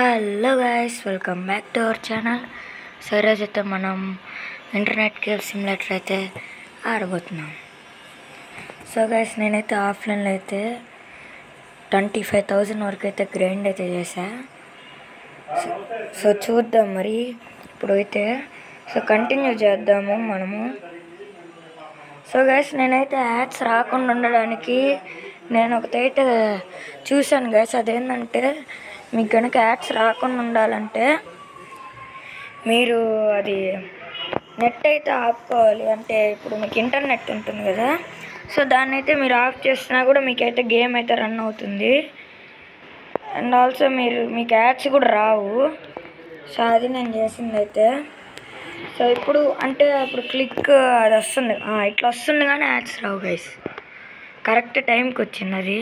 Hello guys, welcome back to our channel. So ఈరోజు అయితే మనం ఇంటర్నెట్ కేవ్ సిమ్యులేటర్ అయితే ఆడబోతున్నాం. సో గైస్, నేనైతే ఆఫ్లైన్లో అయితే 25,000 వరకు అయితే గ్రైండ్ అయితే చేశా. సో చూద్దాం మరి ఇప్పుడు అయితే. సో కంటిన్యూ చేద్దాము మనము. సో గైస్, నేనైతే యాడ్స్ రాకుండా ఉండడానికి నేను ఒకటైతే చూశాను గైస్. అదేంటంటే, మీకు కనుక యాడ్స్ రాకుండా ఉండాలంటే మీరు అది నెట్ అయితే ఆపుకోవాలి. అంటే ఇప్పుడు మీకు ఇంటర్నెట్ ఉంటుంది కదా, సో దాన్ని అయితే మీరు ఆఫ్ చేసినా కూడా మీకైతే గేమ్ అయితే రన్ అవుతుంది. అండ్ ఆల్సో మీకు యాడ్స్ కూడా రావు. సో అది నేను చేసింది అయితే. సో ఇప్పుడు అంటే ఇప్పుడు క్లిక్ అది వస్తుంది, ఇట్లా వస్తుంది కానీ యాడ్స్ రావు గైస్. కరెక్ట్ టైంకి వచ్చింది అది,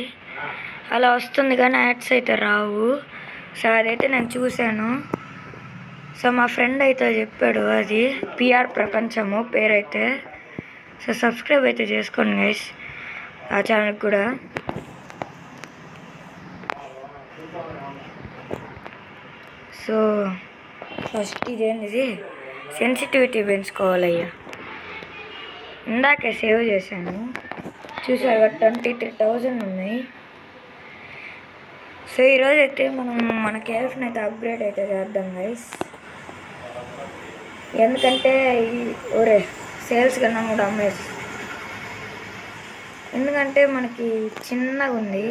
అలా వస్తుంది కానీ యాడ్స్ అయితే రావు. సో అదైతే నేను చూశాను. సో మా ఫ్రెండ్ అయితే చెప్పాడు, అది పిఆర్ ప్రపంచము పేరైతే. సో సబ్స్క్రైబ్ అయితే చేసుకోండి గైస్ ఆ ఛానల్కి కూడా. సో ఫస్ట్ ఇదేంటిది, సెన్సిటివిటీ పెంచుకోవాలయ్యా. ఇందాకే సేవ్ చేశాను, చూసారు 23,000 ఉన్నాయి. సో ఈరోజు అయితే మనం మన కేఫ్ని అయితే అప్గ్రేడ్ అయితే చేద్దాం గైస్. ఎందుకంటే ఒరే సేల్స్ కన్నా కూడా అమ్మేసి, ఎందుకంటే మనకి చిన్నగా ఉంది.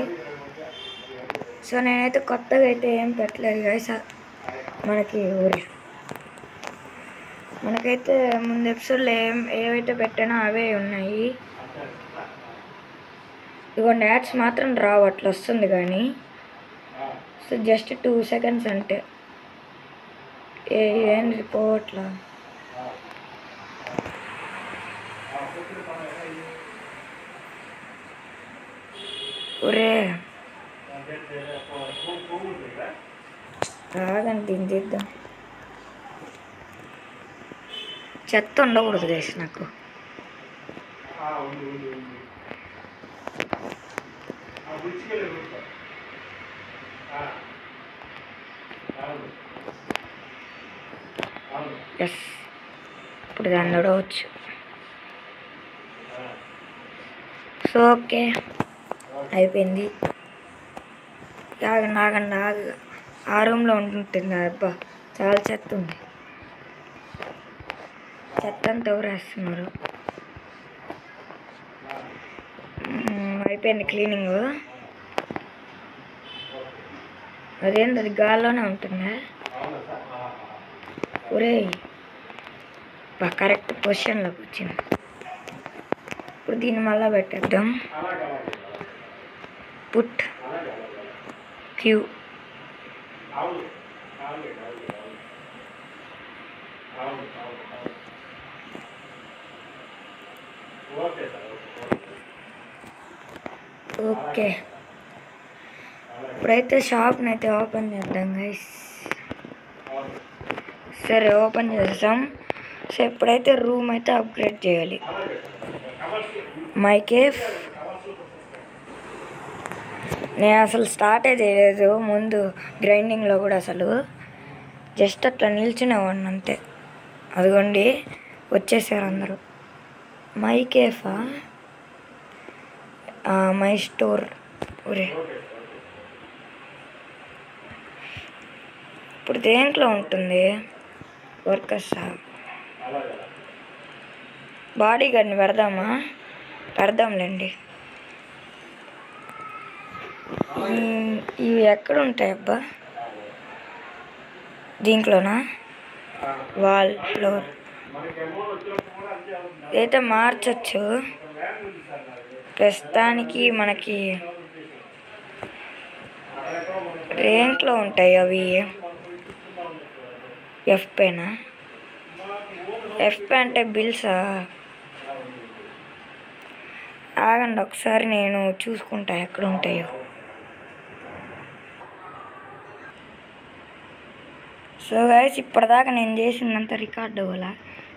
సో నేనైతే కొత్తగా అయితే ఏం పెట్టలేదు గైస్. మనకైతే ముందు ఎపిసోడ్లో ఏవైతే పెట్టానో అవే ఉన్నాయి. ఇదిగోండి, యాడ్స్ మాత్రం రావు, అట్లా వస్తుంది కానీ. సో జస్ట్ 2 seconds అంటే ఏంటి పోవట్లా. ఒరే రాగండి, దీన్ని తీద్దాం. చెత్త ఉండకూడదు గైస్ నాకు. ఎస్, ఇప్పుడు దాన్ని చూడవచ్చు. సో ఓకే, అయిపోయింది. ఆగండి. ఆ రూమ్లో ఉంటుంటుంది అబ్బా, చాలా చెత్త ఉంది. చెత్త అంతా ఎవరు వేస్తున్నారు. అయిపోయింది క్లీనింగ్. అదేంటి, అది గాల్లోనే ఉంటుందా? ఒరే కరెక్ట్ పొజిషన్లోకి వచ్చింది. ఇప్పుడు దీన్ని మళ్ళీ పెట్టేద్దాం. Put queue. ఓకే, ఇప్పుడైతే షాప్ని అయితే ఓపెన్ చేద్దాం గైస్. సరే ఓపెన్ చేస్తాం. సో ఇప్పుడైతే రూమ్ అయితే అప్గ్రేడ్ చేయాలి. మై కేఫ్ నేను అసలు స్టార్టే చేయలేదు ముందు గ్రైండింగ్లో కూడా. అసలు జస్ట్ అట్లా నిల్చునేవాడిని అంతే. అదిగోండి వచ్చేసారు అందరూ. మై కేఫా, మై స్టోర్. ఒరే ఇప్పుడు దేంట్లో ఉంటుంది? వర్కర్సా, బాడీ గార్డ్ని పెడదాంలేండి. ఇవి ఎక్కడ ఉంటాయి అబ్బా? దీంట్లోనా? వాల్ ఫ్లోర్ అయితే మార్చచ్చు. ప్రస్తుతానికి మనకి ర్యాంక్లో ఉంటాయి అవి. ఎఫ్పేనా? ఎఫ్పే అంటే బిల్సా? ఆగండి ఒకసారి, నేను చూసుకుంటా ఎక్కడ ఉంటాయో. సో గైస్, ఇప్పటిదాకా నేను చేసిందంతా రికార్డ్ అవ్వాలా?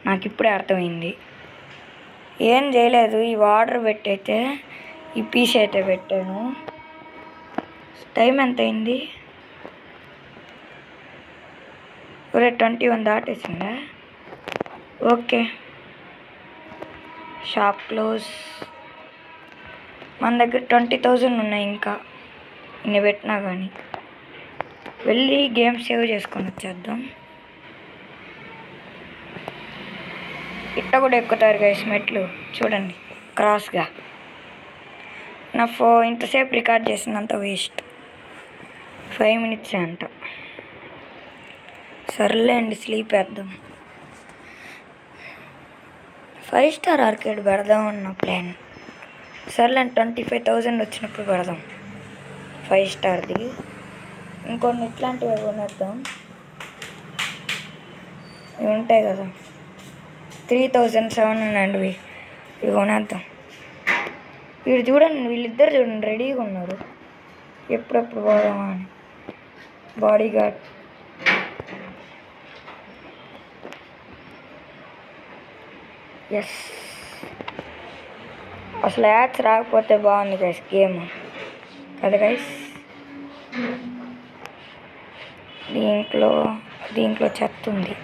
నాకు ఇప్పుడే అర్థమైంది. ఏం చేయలేదు, ఈ వాటర్ పెట్టయితే ఈ పీస్ అయితే పెట్టాను. టైం ఎంత అయింది? ఒరే 21 దాటేసిందా? Okay, shop close. మన దగ్గర 20,000 ఉన్నాయి ఇంకా, ఇన్ని పెట్టినా కానీ. వెళ్ళి గేమ్ సేవ్ చేసుకొని వచ్చేద్దాం. ఇట్ట కూడా ఎక్కుతారు గైస్ మెట్లు, చూడండి క్రాస్గా. నా ఇంతసేపు రికార్డ్ చేసినంత వేస్ట్, 5 minutes అంట. సర్లేండి, స్లీప్ వేద్దాం. 5 star ఆర్కేడ్ పెడదాం అన్న ప్లాన్. సర్లేండి, 25,000 వచ్చినప్పుడు పెడదాం 5 starది. ఇంకొన్ని ఇట్లాంటివి కొనేద్దాం, ఇవి ఉంటాయి కదా 3,700 ఇవి కొనేద్దాం. వీడు చూడండి, వీళ్ళిద్దరు చూడండి రెడీగా ఉన్నారు, ఎప్పుడెప్పుడు పోదామా అని. Bodyguard yes. అసలు యాడ్స్ రాకపోతే బాగుంది గైస్ గేమ్ కదా గైస్. దీంట్లో చెత్త ఉంది.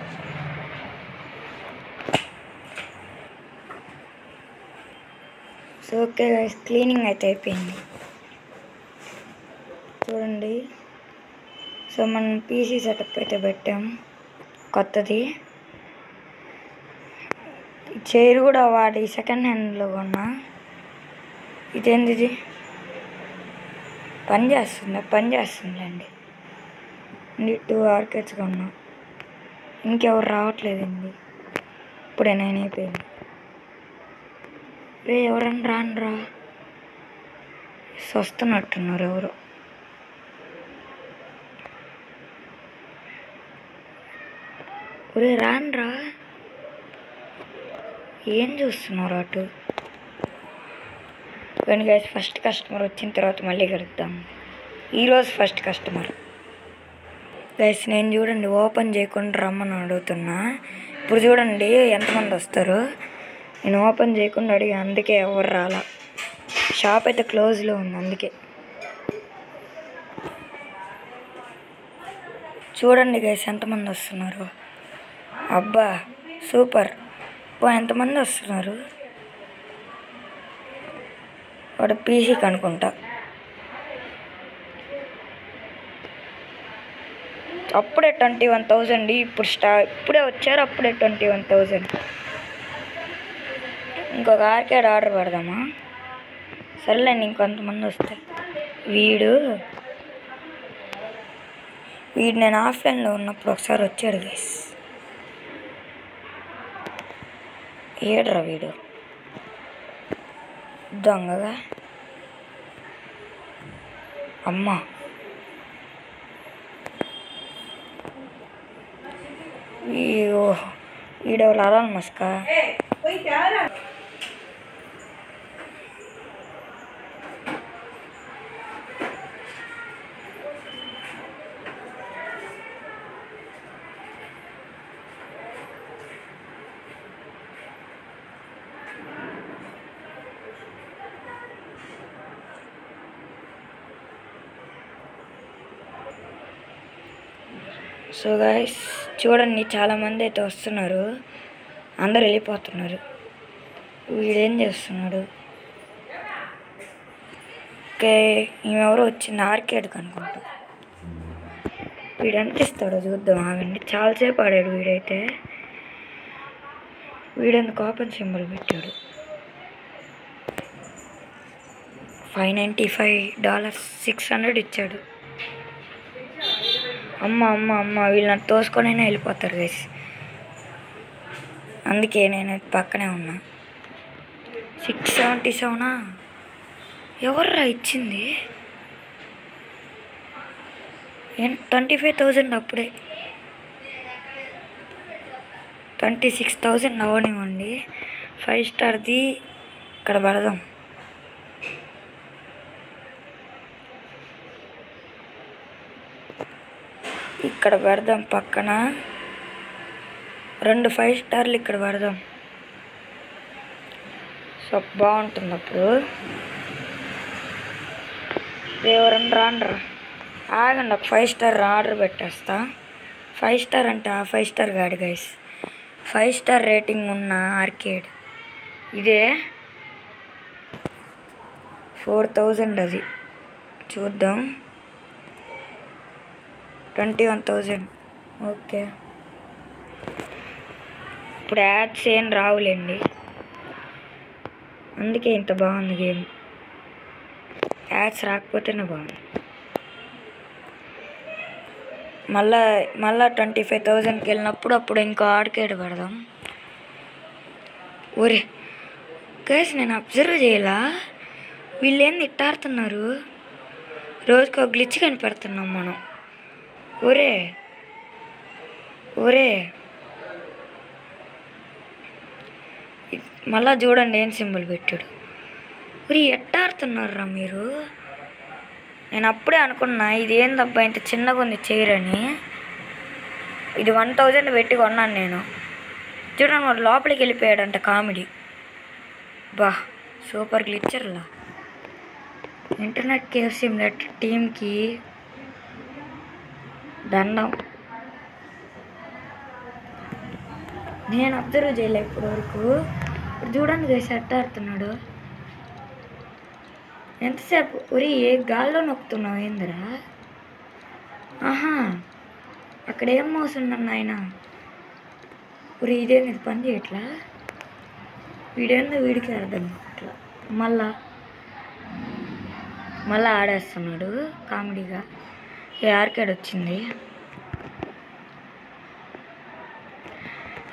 సో ఓకే గైస్, క్లీనింగ్ అయితే అయిపోయింది చూడండి. సో మనం పీసీ సెటప్ అయితే పెట్టాం కొత్తది. చైర్ కూడా వాడి సెకండ్ హ్యాండ్లో కొన్నా. ఇదేంది ఇది, పనిచేస్తుందండి. 2 ఆర్కేడ్స్ కొన్నా, ఇంకెవరు రావట్లేదండి. ఇప్పుడే 9 అయిపోయింది. రే ఎవరన్నా రానరా, వస్తున్నట్టున్నారు ఎవరు. ఒరే రానరా, ఏం చూస్తున్నారు అటు. కానీ గైస్ ఫస్ట్ కస్టమర్ వచ్చిన తర్వాత మళ్ళీ కలుద్దాం. ఈరోజు ఫస్ట్ కస్టమర్ గైస్. నేను చూడండి ఓపెన్ చేయకుండా రమ్మని అడుగుతున్నా. ఇప్పుడు చూడండి ఎంతమంది వస్తారు. నేను ఓపెన్ చేయకుండా అడిగా, అందుకే ఎవరు రాలా. షాప్ అయితే క్లోజ్లో ఉంది అందుకే. చూడండి గైస్ ఎంతమంది వస్తున్నారు. అబ్బా సూపర్, ఎంతమంది వస్తున్నారు. వాడు పీసీకి అనుకుంటా. అప్పుడే 21,000, ఇప్పుడే వచ్చారు, అప్పుడే 21,000. ఇంకొక ఆర్కేడ్ ఆర్డర్ పెడదామా? సర్లేండి, ఇంకొంతమంది వస్తాయి. వీడు నేను ఆఫ్లైన్లో ఉన్నప్పుడు ఒకసారి వచ్చాడు గైస్. ఏడ్రా వీడు దొంగగా. అమ్మ వీడెవరు అలాన్ మస్కా. సో గైస్ చూడండి, చాలామంది అయితే వస్తున్నారు, అందరు వెళ్ళిపోతున్నారు. వీడేం చేస్తున్నాడు? ఓకే, ఈమెవరో వచ్చింది ఆర్కేడ్కి అనుకుంటా. వీడు ఎంత ఇస్తాడో చూద్దాం, ఆగండి. చాలాసేపు ఆడాడు వీడైతే. వీడెందుకు ఓపెన్ సింబల్ పెట్టాడు. $595, $600 ఇచ్చాడు. అమ్మ వీళ్ళని తోసుకొనైనా వెళ్ళిపోతారు గైస్, అందుకే నేను పక్కనే ఉన్నా. 677 ఎవర్రా ఇచ్చింది? 25,000 అప్పుడే. 26,000 అవనివ్వండి. 5 స్టార్ది ఇక్కడ పడదాం. ఇక్కడ పెడదాం పక్కన 2 5 స్టార్లు ఇక్కడ పెడదాం. సో బాగుంటుంది అప్పుడు. ఎవరన్నా రాండ్రా, ఆగండి, ఒక 5 స్టార్ ఆర్డర్ పెట్టేస్తా. 5 స్టార్ అంట. 5 స్టార్ కాదు గైస్, 5 స్టార్ రేటింగ్ ఉన్న ఆర్కేడ్ ఇదే. 4000 అది. చూద్దాం. 21,000. ఓకే, ఇప్పుడు యాడ్స్ ఏం రావులేండి, అందుకే ఇంత బాగుంది గేమ్. యాడ్స్ రాకపోతేనే బాగుంది. మళ్ళా 25,000కి వెళ్ళినప్పుడు అప్పుడు ఇంకో ఆర్కేడ్ పెడదాం. ఒరే గైస్, నేను అబ్జర్వ్ చేయాలా, వీళ్ళు ఏంది ఇట్టాడుతున్నారు? రోజుకి ఒక గ్లిచ్ కనిపెడుతున్నాం మనం. ఒరే మళ్ళా చూడండి ఏం సింబల్ పెట్టాడు. ఒరే ఎట్టాడుతున్నారా మీరు? నేను అప్పుడే అనుకున్నా ఇది ఏందబ్బా ఇంత చిన్నగా ఉంది చైరని. ఇది 1000 పెట్టి కొన్నాను నేను. చూడండి వాడు లోపలికి వెళ్ళిపోయాడంట. కామెడీ బా, సూపర్ గ్లిచ్చర్లా. ఇంటర్నెట్ కేఫ్ సిమ్యులేటర్ టీమ్కి దండం. నేను అబ్జర్వ్ చేయలే ఇప్పటి వరకు. ఇప్పుడు చూడండి గైస్ ఎట్ట ఆడుతున్నాడు. ఎంతసేపు? ఒరి ఏ గాల్లో నొక్కుతున్నావు ఏందిరా? ఆహా, అక్కడ ఏం మోసుండన్న ఆయన. ఒరి ఇదేంది, ఇది పని చేయట్లా? వీడేందో వీడికి అర్థం అట్లా. మళ్ళా ఆడేస్తున్నాడు కామెడీగా. ఏ ఆర్కేడ్ వచ్చింది.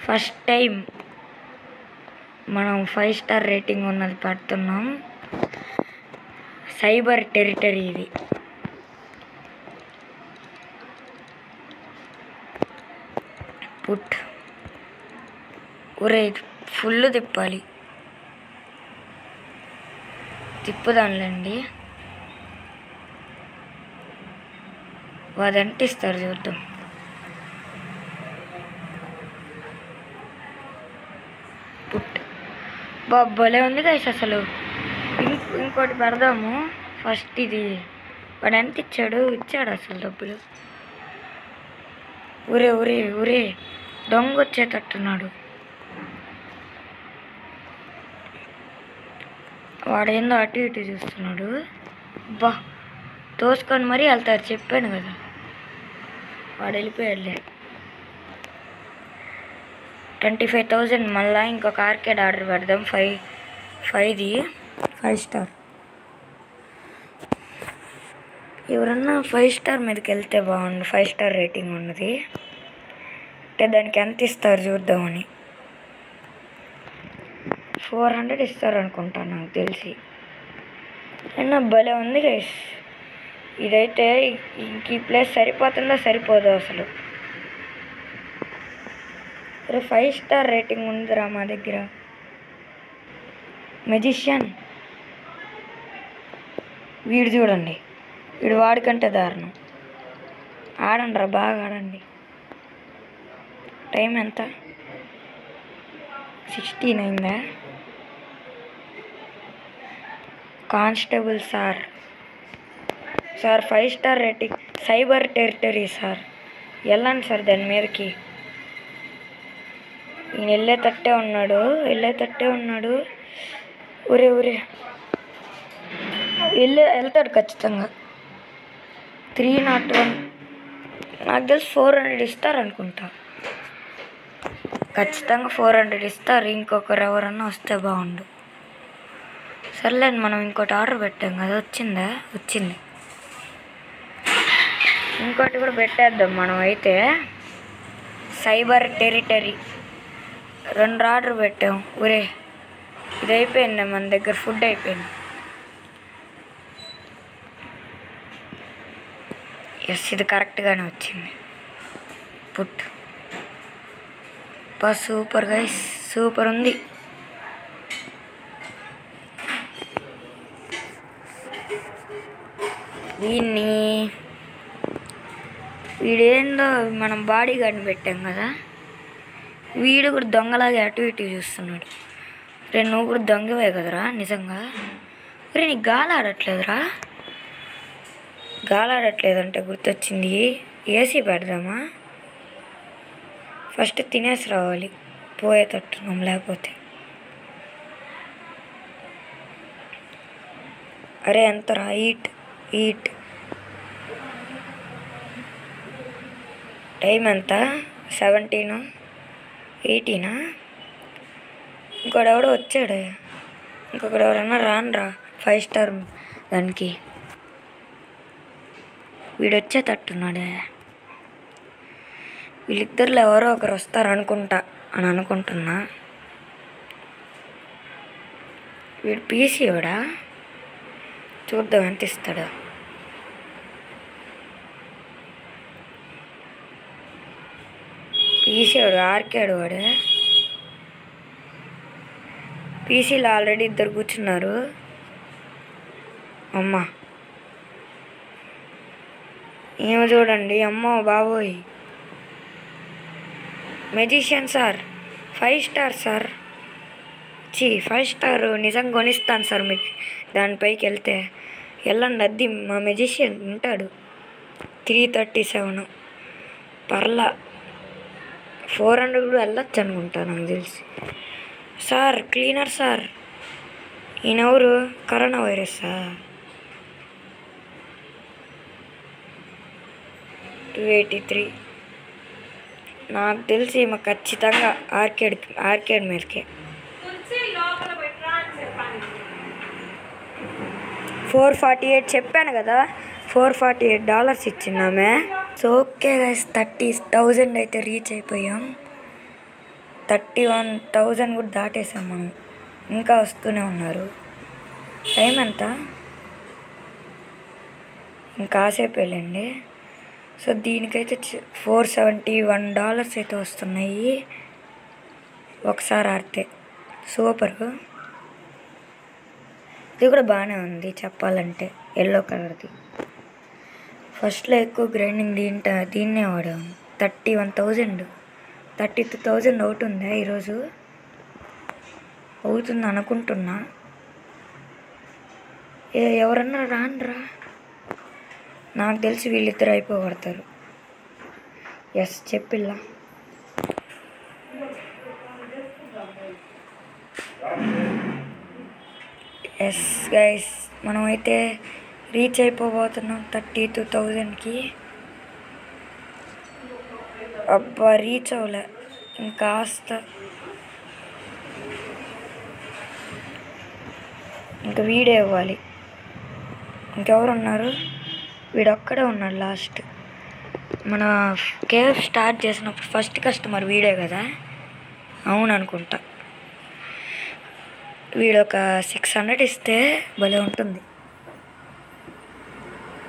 ఫస్ట్ టైం మనం 5 స్టార్ రేటింగ్ ఉన్నది పడుతున్నాం. సైబర్ టెరిటరీ ఇది. పుట్. ఒరే ఫుల్ తిప్పాలి. తిప్పుదాంలేండి. వాదంటిస్తారు చూద్దాం. పుట్. బాబ్బలే ఉంది గైస్ అసలు. ఇంకోటి పెడదాము. ఫస్ట్ ఇది వాడు ఎంత ఇచ్చాడు అసలు డబ్బులు. ఒరే దొంగ వచ్చేటట్టున్నాడు. వాడేందో అటు ఇటు చూస్తున్నాడు. బా, తోసుకొని మరీ వెళ్తారు, చెప్పాను కదా. వాడు వెళ్ళిపోయాడులే. 25,000. మళ్ళీ ఇంకొక ఆర్కేడ్ ఆర్డర్ పెడదాం. 5 స్టార్. ఎవరన్నా 5 స్టార్ మీదకి వెళ్తే బాగుండు. 5 స్టార్ రేటింగ్ ఉన్నది అంటే దానికి ఎంత ఇస్తారు చూద్దామని. 400 ఇస్తారు అనుకుంటాను నాకు తెలిసి. అయినా భలే ఉంది గైస్. ఇదైతే ఇంక ఈ ప్లేస్ సరిపోతుందో సరిపోదో అసలు. 5 స్టార్ రేటింగ్ ఉందిరా మా దగ్గర. మెజిషియన్ వీడు చూడండి, వీడు వాడికంటే దారుణం. ఆడండి రా, బాగా ఆడండి. టైం ఎంత? 16 అయిందా? Constable sir 5 star rating. Cyber territory sir, వెళ్ళండి సార్ దాని మీదకి. ఈయన వెళ్ళేటట్టే ఉన్నాడు. ఒరే వెళ్తాడు ఖచ్చితంగా. 301. నాకు తెలిసి 400 ఇస్తారు అనుకుంటా. ఖచ్చితంగా 400 ఇస్తారు. ఇంకొకరు ఎవరన్నా వస్తే బాగుండు. సర్లేండి, మనం ఇంకోటి ఆర్డర్ పెట్టాం కదా. వచ్చింది. ఇంకోటి కూడా పెట్టేద్దాం మనం అయితే. సైబర్ టెరిటరీ 2 ఆర్డర్ పెట్టాం. ఒరే ఇది అయిపోయింది మన దగ్గర, ఫుడ్ అయిపోయింది. ఎస్, ఇది కరెక్ట్గానే వచ్చింది. పుట్. సూపర్ గైస్, సూపర్ ఉంది. వీడేందో మనం బాడీ గార్డ్ని పెట్టాం కదా, వీడు కూడా దొంగలాగా అటు ఇటు చూస్తున్నాడు. నువ్వు కూడా దొంగవే కదరా నిజంగా. నీకు గాలి ఆడట్లేదంటే గుర్తొచ్చింది. ఏసీ పెడదామా? ఫస్ట్ తినేసి రావాలి పోయేటట్టున్నాం లేకపోతే. అరే ఎంతరా ఈట్ టైం ఎంత 17 18 ఇంకోడెవడో వచ్చాడు. ఇంకొకడు ఎవరన్నా రానరా 5 స్టార్ దానికి. వీడు వచ్చేటట్టున్నాడే. వీళ్ళిద్దరిలో ఎవరో ఒకరు వస్తారు అని అనుకుంటున్నా. వీడు పీసీ వాడా? చూద్దాం ఎంత ఇస్తాడు. పీసీ వాడు ఆర్కేడు వాడు. పీసీలో ఆల్రెడీ 2 కూర్చున్నారు. అమ్మ ఏమో చూడండి. అమ్మో బాబోయ్, magician sir 5 star sir. 5 star నిజంగా కొనిస్తాను సార్ మీకు. దానిపైకి వెళ్తే వెళ్ళండి. అది మా మెజిషియన్ ఉంటాడు. 337 పర్లా 400 కూడా వెళ్ళొచ్చు అనుకుంటా నాకు తెలిసి. Sir cleaner sir. ఈయనెవరు? కరోనా వైరసా? 283 నాకు తెలిసి మా ఖచ్చితంగా ఆర్కేడ్ మీదకే. 448 చెప్పాను కదా, $448 ఇచ్చిందామే. సో ఓకే గైస్, 30,000 అయితే రీచ్ అయిపోయాం. 31,000 కూడా దాటేసాం మనం. ఇంకా వస్తూనే ఉన్నారు. టైం ఎంత? ఇంకా కాసేపు వెళ్ళండి. సో దీనికైతే $471 అయితే వస్తున్నాయి ఒకసారి ఆడితే. సూపరు. ఇది కూడా బాగానే ఉంది చెప్పాలంటే. ఎల్లో కలర్ది. ఫస్ట్లో ఎక్కువ గ్రైండింగ్ దీన్నే వాడాము. 31,000 32,000 అవుతుందా ఈరోజు? అవుతుంది అనుకుంటున్నా. ఎవరన్నా రానరా? నాకు తెలిసి వీళ్ళిద్దరు అయిపోగొడతారు. ఎస్ చెప్పిల్లా. ఎస్ గైస్, మనమైతే రీచ్ అయిపోబోతున్నాం 32,000కి. అబ్బా రీచ్ అవ్వలే ఇంకాస్త. ఇంకా వీడే ఇవ్వాలి. ఇంకెవరున్నారు? వీడొక్కడే ఉన్నాడు లాస్ట్. మన కేఫ్ స్టార్ట్ చేసినప్పుడు ఫస్ట్ కస్టమర్ వీడే కదా? అవును అనుకుంటా. వీడొక 600 ఇస్తే భలే ఉంటుంది.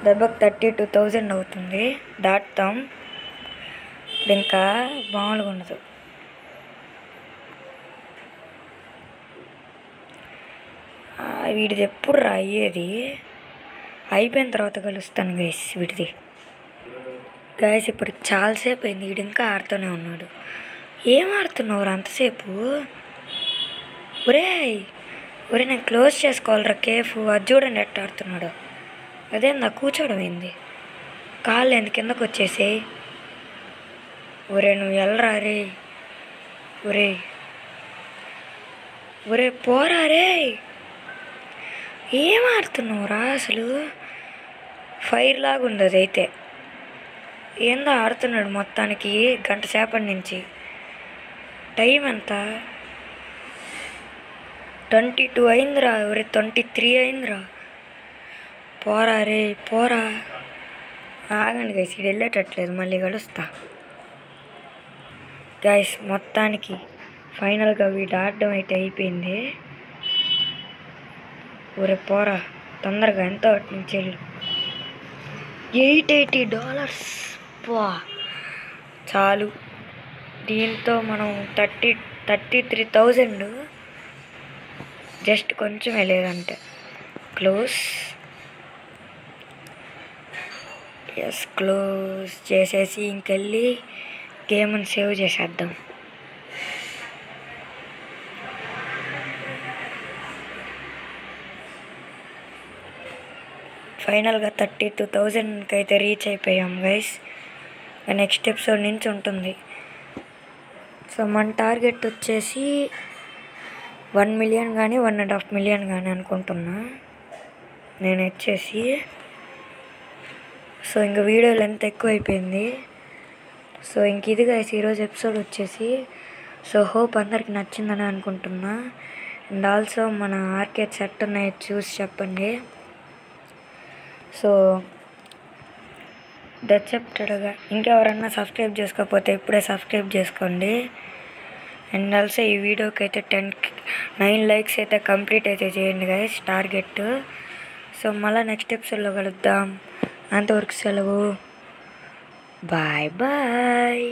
దెబ్బకు 32,000 అవుతుంది. దాటుతాం. ఇప్పుడు ఇంకా మామూలుగా ఉండదు. వీడిది ఎప్పుడు అయ్యేది? అయిపోయిన తర్వాత కలుస్తాను గైస్ వీడిది. గైస్ ఇప్పుడు చాలాసేపు అయింది. వీడు ఇంకా ఆడుతూనే ఉన్నాడు. ఏం ఆడుతున్నావు అంతసేపు? ఒరే నేను క్లోజ్ చేసుకోవాలరా కేఫ్. అది చూడండి ఎట్ట ఆడుతున్నాడు. అదేందా కూర్చోవడం ఏంది? కాళ్ళు ఎందుకు కిందకు వచ్చేసేయి. ఒరే నువ్వు వెళ్ళరా రే. ఒరే పోరా రే. ఏం ఆడుతున్నావురా అసలు? ఫైర్ లాగా ఉంది అదైతే. ఏందో ఆడుతున్నాడు మొత్తానికి గంట సేపటి నుంచి. టైం ఎంత? 22 అయిందిరా. ఒరే 23 అయిందిరా. పోరా రే పోరా. ఆగండి గైస్, ఇది వెళ్ళేటట్లేదు. మళ్ళీ కలుస్తా గైస్. మొత్తానికి ఫైనల్గా వీడు ఆడడం అయితే అయిపోయింది. ఒరే పోరా తొందరగా. ఎంత నుంచి వెళ్ళు. $880 పో. చాలు. దీంతో మనం 33,000 జస్ట్ కొంచెం వెళ్ళేదంటే. క్లోజ్. ఎస్ క్లోజ్ చేసేసి ఇంకెళ్ళి గేమ్ని సేవ్ చేసేద్దాం. ఫైనల్గా 32,000కి అయితే రీచ్ అయిపోయాం గైస్. నెక్స్ట్ ఎపిసోడ్ నుంచి ఉంటుంది. సో మన టార్గెట్ వచ్చేసి 1 మిలియన్ కానీ 1.5 మిలియన్ కానీ అనుకుంటున్నా నేను వచ్చేసి. సో ఇంక వీడియో లెంత్ ఎక్కువ అయిపోయింది. సో ఇంక ఇది గైస్ ఈరోజు ఎపిసోడ్ వచ్చేసి. సో హోప్ అందరికి నచ్చిందని అనుకుంటున్నా. అండ్ ఆల్సో మన ఆర్కేడ్ సెట్ ఉన్నాయి చూసి చెప్పండి. సో చెప్తాడుగా ఇంకెవరన్నా సబ్స్క్రైబ్ చేసుకోకపోతే ఇప్పుడే సబ్స్క్రైబ్ చేసుకోండి. అండ్ ఆల్సో ఈ వీడియోకి అయితే 9 లైక్స్ అయితే కంప్లీట్ అయితే చేయండి గైస్ టార్గెట్. సో మళ్ళీ నెక్స్ట్ ఎపిసోడ్లో కలుద్దాం. అంతవరకు సెలవు. Bye bye.